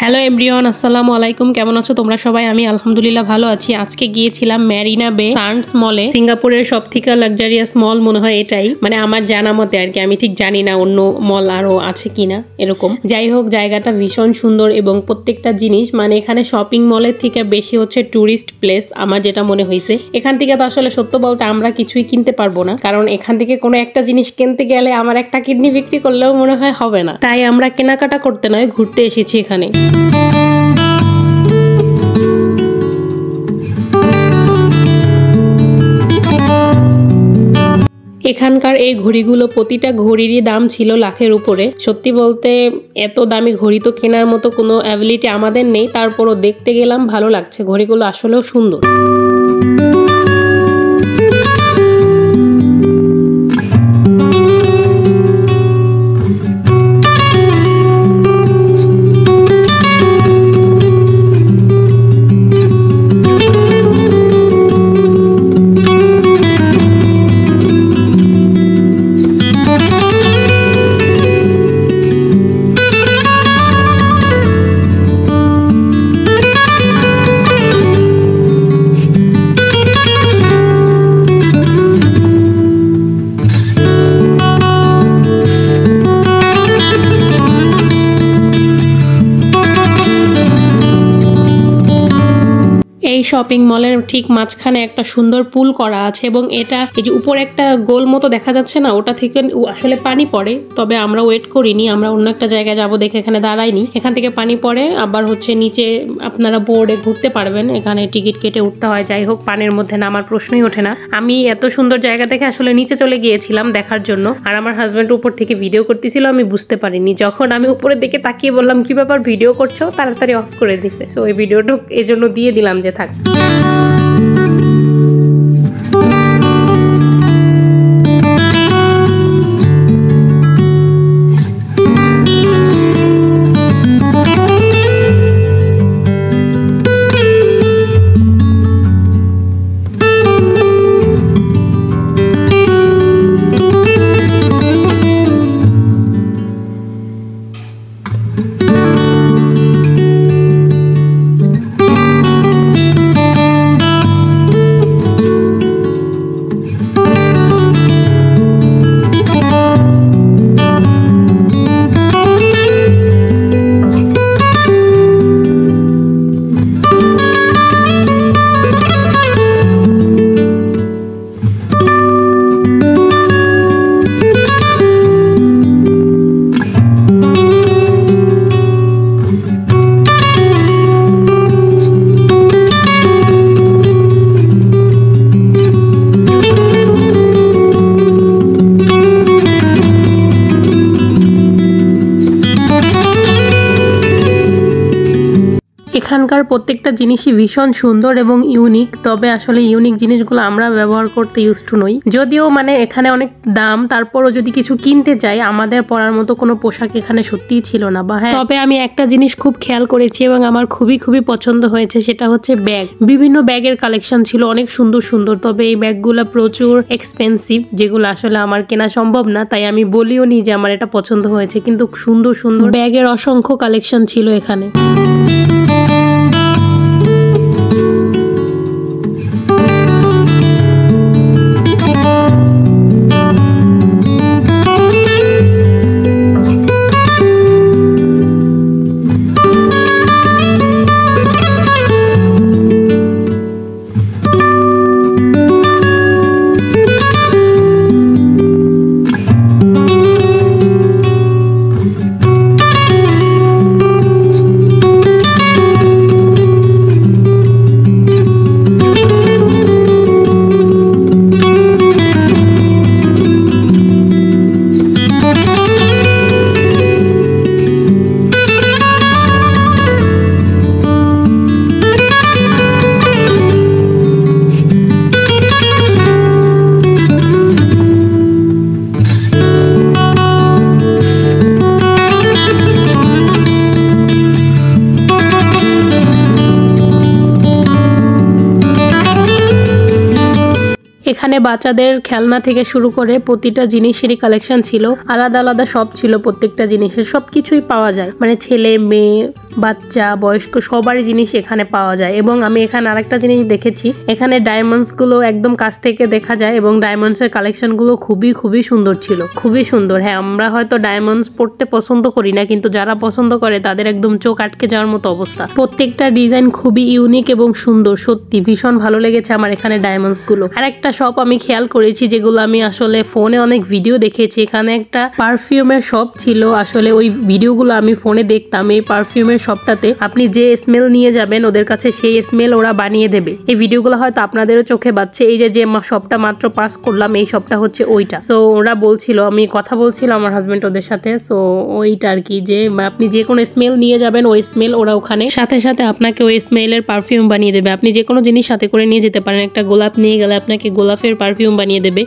Hello everyone, আসসালামু আলাইকুম। কেমন আছো তোমরা সবাই? আমি আলহামদুলিল্লাহ ভালো আছি। আজকে গিয়েছিলাম মেরিনা বে সান্ডস মলে। সিঙ্গাপুরের সবথেকে লাক্সারিয়াস মল মনে হয় এটাই, মানে আমার জানা মতে আর কি। আমি ঠিক জানি না অন্য মল আরো আছে কিনা এরকম। যাই হোক, জায়গাটা ভীষণ সুন্দর এবং প্রত্যেকটা জিনিস মানে এখানে শপিং মলের থেকে বেশি হচ্ছে টুরিস্ট প্লেস আমার যেটা মনে হয়েছে। এখান থেকে তো আসলে সত্য বলতে আমরা কিছুই কিনতে পারবো না, কারণ এখান থেকে কোনো একটা জিনিস কিনতে গেলে আমার একটা কিডনি বিক্রি করলেও মনে হয় হবে না। তাই আমরা কেনাকাটা করতে নয়, ঘুরতে এসেছি এখানে। এখানকার এই ঘড়িগুলো প্রতিটা ঘড়িরই দাম ছিল লাখের উপরে। সত্যি বলতে এত দামি ঘড়ি তো কেনার মতো কোনো অ্যাবিলিটি আমাদের নেই, তারপরও দেখতে গেলাম, ভালো লাগছে। ঘড়িগুলো আসলেও সুন্দর। এই শপিং মলের ঠিক মাঝখানে একটা সুন্দর পুল করা আছে এবং এটা এই যে উপরে একটা গোল মতো দেখা যাচ্ছে না, ওটা থেকে আসলে পানি পড়ে। তবে আমরা ওয়েট করিনি, আমরা অন্য একটা জায়গায় যাবো দেখে এখানে দাঁড়াইনি। এখান থেকে পানি পড়ে, আবার হচ্ছে নিচে আপনারা বোর্ডে ঘুরতে পারবেন, এখানে টিকিট কেটে উঠতে হয়। যাই হোক, পানির মধ্যে নামার প্রশ্নই ওঠে না। আমি এত সুন্দর জায়গা দেখে আসলে নিচে চলে গিয়েছিলাম দেখার জন্য, আর আমার হাজব্যান্ড উপর থেকে ভিডিও করতেছিল, আমি বুঝতে পারিনি। যখন আমি উপরের দিকে তাকিয়ে বললাম কি ব্যাপার, ভিডিও করছো, তাড়াতাড়ি অফ করে দিছে। সো এই ভিডিওটা এই জন্য দিয়ে দিলাম যে থাক। এখানকার প্রত্যেকটা জিনিসই ভীষণ সুন্দর এবং ইউনিক। তবে আসলে ইউনিক জিনিসগুলো আমরা ব্যবহার করতে ইউজ টু নই। যদিও মানে এখানে অনেক দাম, তারপরও যদি কিছু কিনতে চাই, আমাদের পরার মতো কোনো পোশাক এখানে সত্যিই ছিল না। বা হ্যাঁ, তবে আমি একটা জিনিস খুব খেয়াল করেছি এবং আমার খুবই পছন্দ হয়েছে, সেটা হচ্ছে ব্যাগ। বিভিন্ন ব্যাগের কালেকশন ছিল অনেক সুন্দর সুন্দর। তবে এই ব্যাগগুলো প্রচুর এক্সপেন্সিভ, যেগুলো আসলে আমার কেনা সম্ভব না। তাই আমি বলিও নি যে আমার এটা পছন্দ হয়েছে, কিন্তু সুন্দর সুন্দর ব্যাগের অসংখ্য কালেকশন ছিল এখানে। এখানে বাচ্চাদের খেলনা থেকে শুরু করে প্রতিটা জিনিসেরই কালেকশন ছিল, আলাদা আলাদা সব ছিল, প্রত্যেকটা জিনিসের সবকিছুই পাওয়া যায়, মানে ছেলে মেয়ে বাচ্চা বয়স্ক সবারই জিনিস এখানে পাওয়া যায়। এবং আমি এখানে আরেকটা জিনিস দেখেছি, এখানে ডায়মন্ডস গুলো একদম কাছ থেকে দেখা যায় এবং ডায়মন্ডস এর কালেকশন গুলো খুবই সুন্দর ছিল, খুবই সুন্দর। হ্যাঁ, আমরা হয়তো ডায়মন্ডস পড়তে পছন্দ করি না, কিন্তু যারা পছন্দ করে তাদের একদম চোখ আটকে যাওয়ার মতো অবস্থা। প্রত্যেকটা ডিজাইন খুবই ইউনিক এবং সুন্দর, সত্যি ভীষণ ভালো লেগেছে আমার এখানে ডায়মন্ডস গুলো। আর একটা শপ আমি খেয়াল করেছি, যেগুলো আমি আসলে ফোনে অনেক ভিডিও দেখেছি, এখানে একটা পারফিউমের শপ ছিল। আসলে ওই ভিডিওগুলো আমি ফোনে দেখতাম। এই পারফিউমের শপটাতে আপনি যে স্মেল নিয়ে যাবেন ওদের কাছে সেই স্মেল ওরা বানিয়ে দেবে। এই ভিডিওগুলো হয়তো আপনাদেরও চোখে বাজছে। এই যে শপটা মাত্র পাস করলাম, এই শপটা হচ্ছে ওইটা। সো ওরা বলছিল, আমি কথা বলছিলাম আমার হাজবেন্ড ওদের সাথে, সো ওইটা আর কি, যে আপনি যে কোনো স্মেল নিয়ে যাবেন ওই স্মেল ওরা ওখানে সাথে সাথে আপনাকে ওই স্মেলের পারফিউম বানিয়ে দেবে। আপনি যে কোনো জিনিস সাথে করে নিয়ে যেতে পারেন। একটা গোলাপ নিয়ে গেলে আপনাকে গোলাপের পারফিউম বানিয়ে দেবে,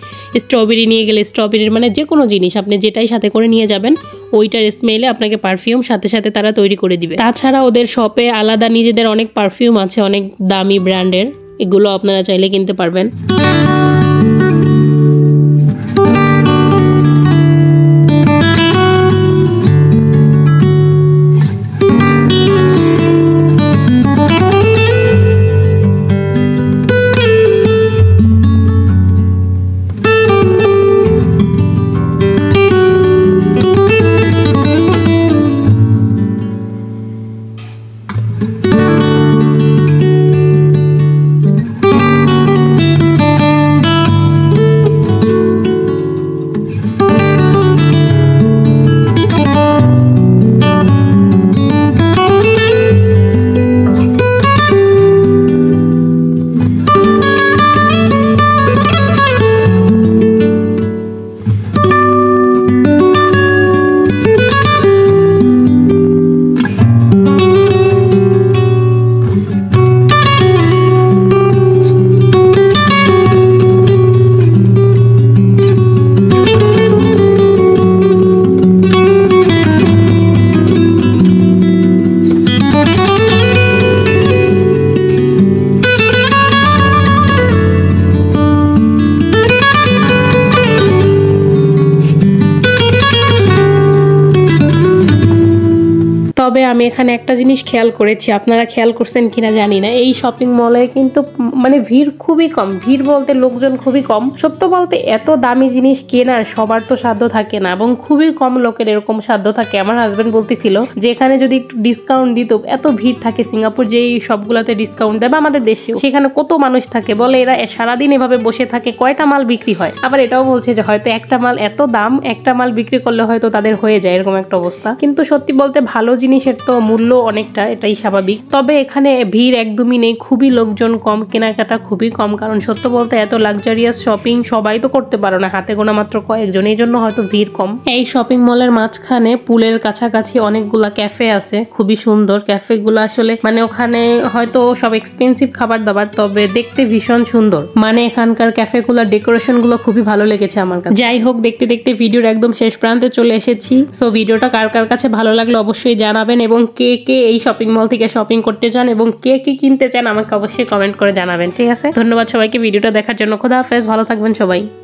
স্ট্রবেরি নিয়ে গেলে স্ট্রবেরির, মানে যে কোনো জিনিস আপনি যেটাই সাথে করে নিয়ে যাবেন ওইটার স্মেলে আপনাকে পারফিউম সাথে সাথে তারা তৈরি করে দিবে। তাছাড়া ওদের শপে আলাদা নিজেদের অনেক পারফিউম আছে, অনেক দামি ব্র্যান্ডের, এগুলো আপনারা চাইলে কিনতে পারবেন। তবে আমি এখানে একটা জিনিস খেয়াল করেছি, আপনারা খেয়াল করছেন কিনা জানি না, এই শপিং মলে কিন্তু মানে ভিড় খুবই কম। ভিড় বলতে লোকজন খুবই কম। সত্য বলতে এত দামি জিনিস কেনার সবার তো সাধ্য থাকে না, এবং খুবই কম লোকের এরকম সাধ্য থাকে। আমার হাজবেন্ড বলতেছিল যে এখানে যদি একটু ডিসকাউন্ট দিত, এত ভিড় থাকে সিঙ্গাপুর যেই সবগুলোতে ডিসকাউন্ট দেয়, বা আমাদের দেশেও সেখানে কত মানুষ থাকে বলে, এরা সারাদিন এভাবে বসে থাকে, কয়টা মাল বিক্রি হয়। আবার এটাও বলছে যে হয়তো একটা মাল এত দাম, একটা মাল বিক্রি করলে হয়তো তাদের হয়ে যায়, এরকম একটা অবস্থা। কিন্তু সত্যি বলতে ভালো জিনিসের তো মূল্য অনেকটা, এটাই স্বাভাবিক। তবে এখানে ভিড় একদমই নেই, খুবই লোকজন কম, কেনাকাটা খুবই কম। কারণ সত্য বলতে এত লাক্সারিয়াস শপিং সবাই তো করতে পারো না, হাতে গোনা মাত্র কয়েকজন, এই জন্য হয়তো ভিড় কম। এই শপিং মলের মাঝখানে পুলের কাছাকাছি অনেকগুলা ক্যাফে আছে, খুবই সুন্দর ক্যাফে গুলো। আসলে মানে ওখানে হয়তো সব এক্সপেন্সিভ খাবার দাবার, তবে দেখতে ভীষণ সুন্দর। মানে এখানকার ক্যাফে গুলার ডেকোরেশন গুলো খুবই ভালো লেগেছে আমার কাছে। যাই হোক, দেখতে দেখতে ভিডিওর একদম শেষ প্রান্তে চলে এসেছি। সো ভিডিওটা কার কার কাছে ভালো লাগলো অবশ্যই জানাবেন, এবং কে কে এই শপিং মল থেকে শপিং করতে চান এবং কে কি কিনতে চান আমাকে অবশ্যই কমেন্ট করে জানাবেন। ঠিক আছে, ধন্যবাদ সবাইকে ভিডিওটা দেখার জন্য। খোদা হাফেজ, ভালো থাকবেন সবাই।